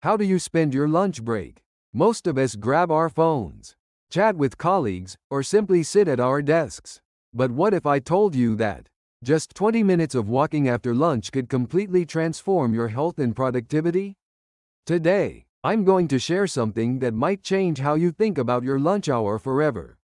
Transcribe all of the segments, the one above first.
How do you spend your lunch break? Most of us grab our phones, chat with colleagues, or simply sit at our desks. But what if I told you that just 20 minutes of walking after lunch could completely transform your health and productivity? Today, I'm going to share something that might change how you think about your lunch hour forever.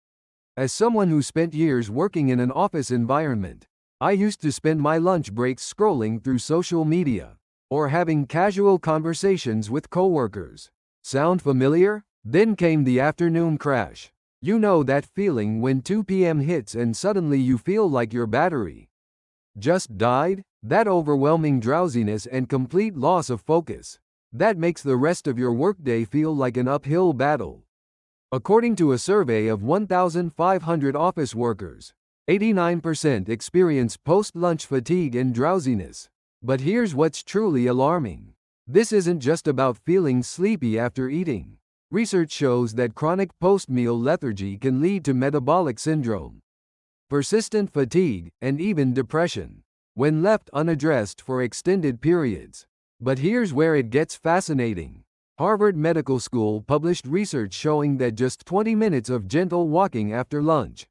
As someone who spent years working in an office environment, I used to spend my lunch breaks scrolling through social media or having casual conversations with coworkers. Sound familiar? Then came the afternoon crash. You know that feeling when 2 p.m. hits and suddenly you feel like your battery just died? That overwhelming drowsiness and complete loss of focus. That makes the rest of your workday feel like an uphill battle. According to a survey of 1,500 office workers, 89% experience post-lunch fatigue and drowsiness. But here's what's truly alarming. This isn't just about feeling sleepy after eating. Research shows that chronic post-meal lethargy can lead to metabolic syndrome, persistent fatigue, and even depression when left unaddressed for extended periods. But here's where it gets fascinating. Harvard Medical School published research showing that just 20 minutes of gentle walking after lunch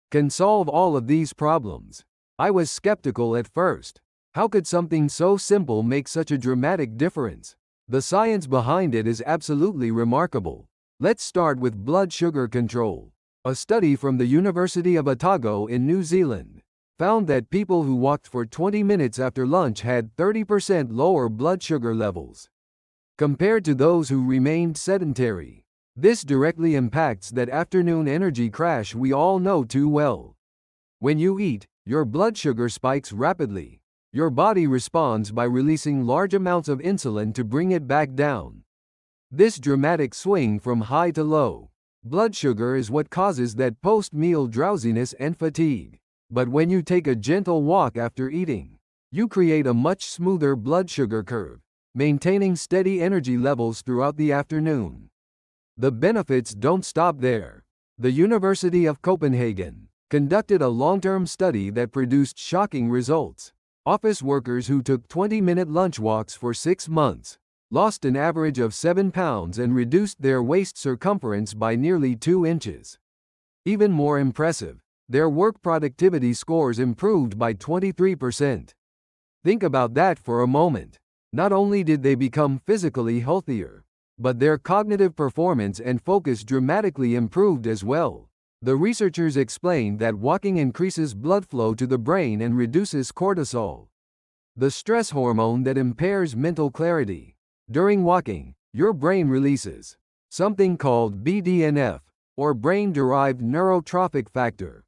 can solve all of these problems. I was skeptical at first. How could something so simple make such a dramatic difference? The science behind it is absolutely remarkable. Let's start with blood sugar control. A study from the University of Otago in New Zealand found that people who walked for 20 minutes after lunch had 30% lower blood sugar levels compared to those who remained sedentary. This directly impacts that afternoon energy crash we all know too well. When you eat, your blood sugar spikes rapidly. Your body responds by releasing large amounts of insulin to bring it back down. This dramatic swing from high to low blood sugar is what causes that post-meal drowsiness and fatigue. But when you take a gentle walk after eating, you create a much smoother blood sugar curve, maintaining steady energy levels throughout the afternoon. The benefits don't stop there. The University of Copenhagen conducted a long-term study that produced shocking results. Office workers who took 20-minute lunch walks for 6 months lost an average of 7 pounds and reduced their waist circumference by nearly 2 inches. Even more impressive, their work productivity scores improved by 23%. Think about that for a moment. Not only did they become physically healthier, but their cognitive performance and focus dramatically improved as well. The researchers explained that walking increases blood flow to the brain and reduces cortisol, the stress hormone that impairs mental clarity. During walking, your brain releases something called BDNF, or brain-derived neurotrophic factor.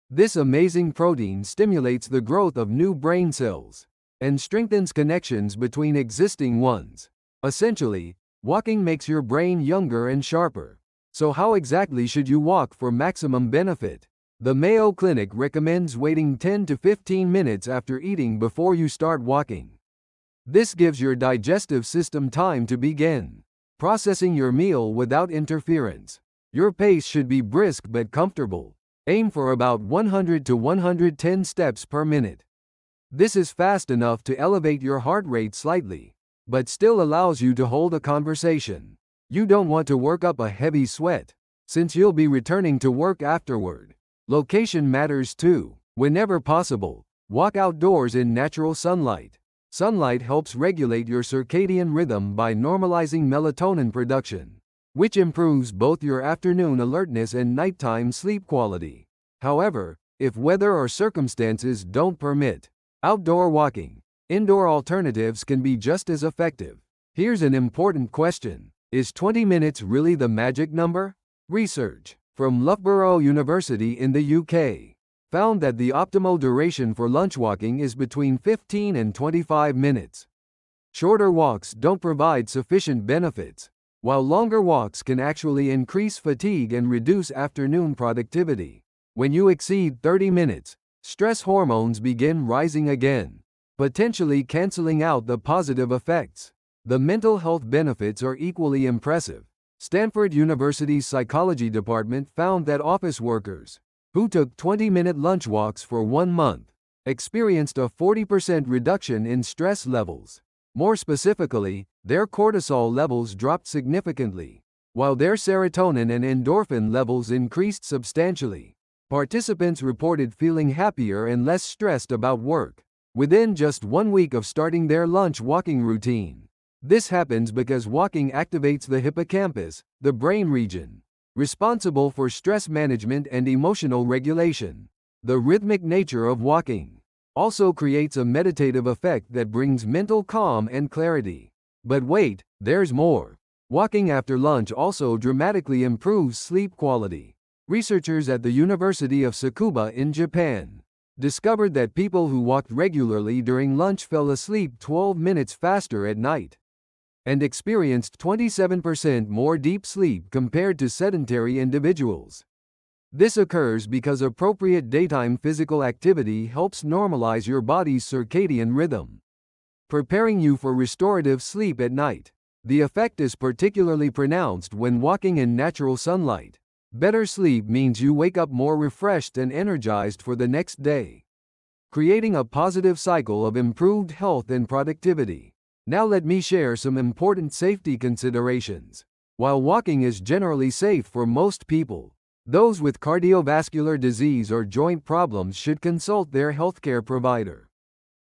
This amazing protein stimulates the growth of new brain cells and strengthens connections between existing ones. Essentially, walking makes your brain younger and sharper. So how exactly should you walk for maximum benefit? The Mayo Clinic recommends waiting 10 to 15 minutes after eating before you start walking. This gives your digestive system time to begin processing your meal without interference. Your pace should be brisk but comfortable. Aim for about 100 to 110 steps per minute. This is fast enough to elevate your heart rate slightly, but still allows you to hold a conversation. You don't want to work up a heavy sweat, since you'll be returning to work afterward. Location matters too. Whenever possible, walk outdoors in natural sunlight. Sunlight helps regulate your circadian rhythm by normalizing melatonin production, which improves both your afternoon alertness and nighttime sleep quality. However, if weather or circumstances don't permit outdoor walking, indoor alternatives can be just as effective. Here's an important question. Is 20 minutes really the magic number? Research from Loughborough University in the UK found that the optimal duration for lunch walking is between 15 and 25 minutes. Shorter walks don't provide sufficient benefits, while longer walks can actually increase fatigue and reduce afternoon productivity. When you exceed 30 minutes, stress hormones begin rising again, potentially canceling out the positive effects. The mental health benefits are equally impressive. Stanford University's psychology department found that office workers who took 20-minute lunch walks for 1 month experienced a 40% reduction in stress levels, More specifically, their cortisol levels dropped significantly, while their serotonin and endorphin levels increased substantially. Participants reported feeling happier and less stressed about work within just 1 week of starting their lunch walking routine. This happens because walking activates the hippocampus, the brain region responsible for stress management and emotional regulation. The rhythmic nature of walking also creates a meditative effect that brings mental calm and clarity. But wait, there's more. Walking after lunch also dramatically improves sleep quality. Researchers at the University of Tsukuba in Japan discovered that people who walked regularly during lunch fell asleep 12 minutes faster at night and experienced 27% more deep sleep compared to sedentary individuals. This occurs because appropriate daytime physical activity helps normalize your body's circadian rhythm, preparing you for restorative sleep at night. The effect is particularly pronounced when walking in natural sunlight. Better sleep means you wake up more refreshed and energized for the next day, creating a positive cycle of improved health and productivity. Now let me share some important safety considerations. While walking is generally safe for most people, those with cardiovascular disease or joint problems should consult their healthcare provider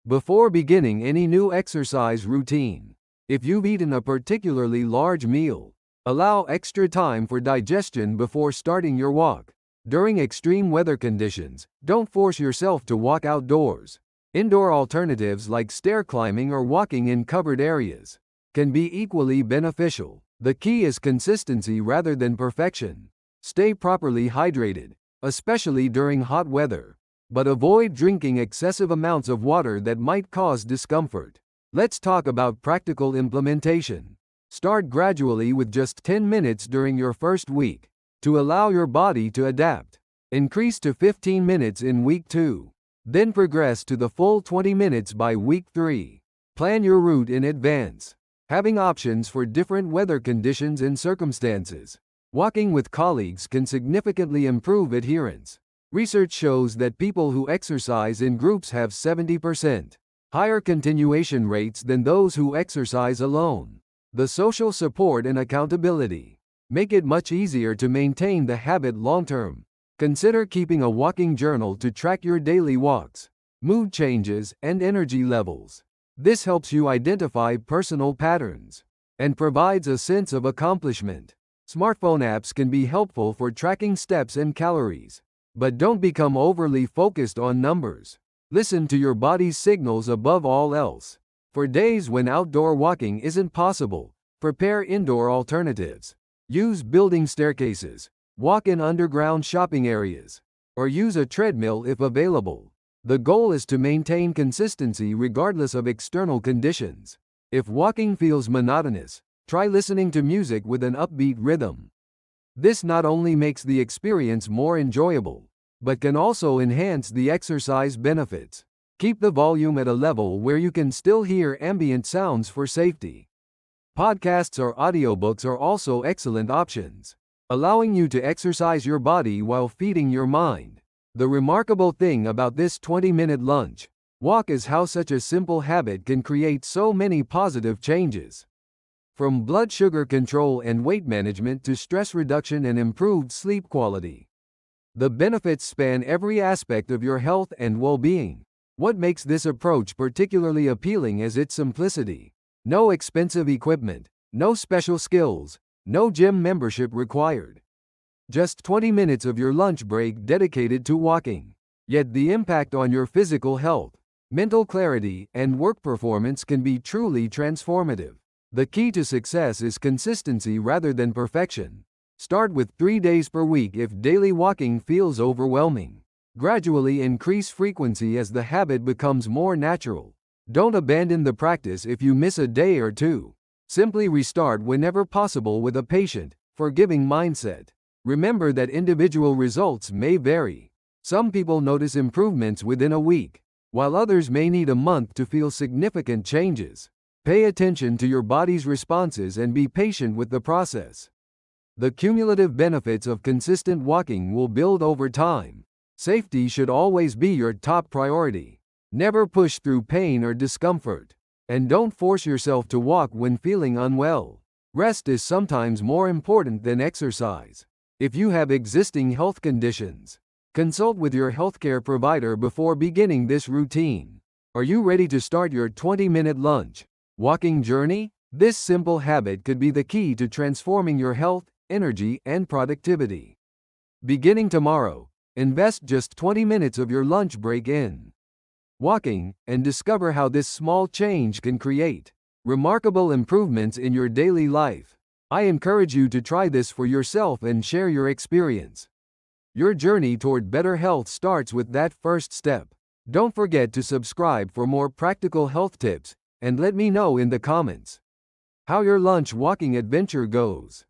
before beginning any new exercise routine. If you've eaten a particularly large meal, allow extra time for digestion before starting your walk. During extreme weather conditions, don't force yourself to walk outdoors. Indoor alternatives like stair climbing or walking in covered areas can be equally beneficial. The key is consistency rather than perfection. Stay properly hydrated, especially during hot weather, but avoid drinking excessive amounts of water that might cause discomfort. Let's talk about practical implementation. Start gradually with just 10 minutes during your first week to allow your body to adapt. Increase to 15 minutes in week 2. Then progress to the full 20 minutes by week 3. Plan your route in advance, having options for different weather conditions and circumstances. Walking with colleagues can significantly improve adherence. Research shows that people who exercise in groups have 70% higher continuation rates than those who exercise alone. The social support and accountability make it much easier to maintain the habit long-term. Consider keeping a walking journal to track your daily walks, mood changes, and energy levels. This helps you identify personal patterns and provides a sense of accomplishment. Smartphone apps can be helpful for tracking steps and calories, but don't become overly focused on numbers. Listen to your body's signals above all else. For days when outdoor walking isn't possible, prepare indoor alternatives. Use building staircases, walk in underground shopping areas, or use a treadmill if available. The goal is to maintain consistency regardless of external conditions. If walking feels monotonous, try listening to music with an upbeat rhythm. This not only makes the experience more enjoyable, but can also enhance the exercise benefits. Keep the volume at a level where you can still hear ambient sounds for safety. Podcasts or audiobooks are also excellent options, allowing you to exercise your body while feeding your mind. The remarkable thing about this 20-minute lunch walk is how such a simple habit can create so many positive changes. From blood sugar control and weight management to stress reduction and improved sleep quality, the benefits span every aspect of your health and well-being. What makes this approach particularly appealing is its simplicity. No expensive equipment, no special skills, no gym membership required. Just 20 minutes of your lunch break dedicated to walking. Yet the impact on your physical health, mental clarity, and work performance can be truly transformative. The key to success is consistency rather than perfection. Start with 3 days per week if daily walking feels overwhelming. Gradually increase frequency as the habit becomes more natural. Don't abandon the practice if you miss a day or two. Simply restart whenever possible with a patient, forgiving mindset. Remember that individual results may vary. Some people notice improvements within a week, while others may need a month to feel significant changes. Pay attention to your body's responses and be patient with the process. The cumulative benefits of consistent walking will build over time. Safety should always be your top priority. Never push through pain or discomfort. And don't force yourself to walk when feeling unwell. Rest is sometimes more important than exercise. If you have existing health conditions, consult with your healthcare provider before beginning this routine. Are you ready to start your 20-minute lunch walking journey? This simple habit could be the key to transforming your health, energy, and productivity. Beginning tomorrow, invest just 20 minutes of your lunch break in walking, and discover how this small change can create remarkable improvements in your daily life. I encourage you to try this for yourself and share your experience. Your journey toward better health starts with that first step. Don't forget to subscribe for more practical health tips, and let me know in the comments how your lunch walking adventure goes.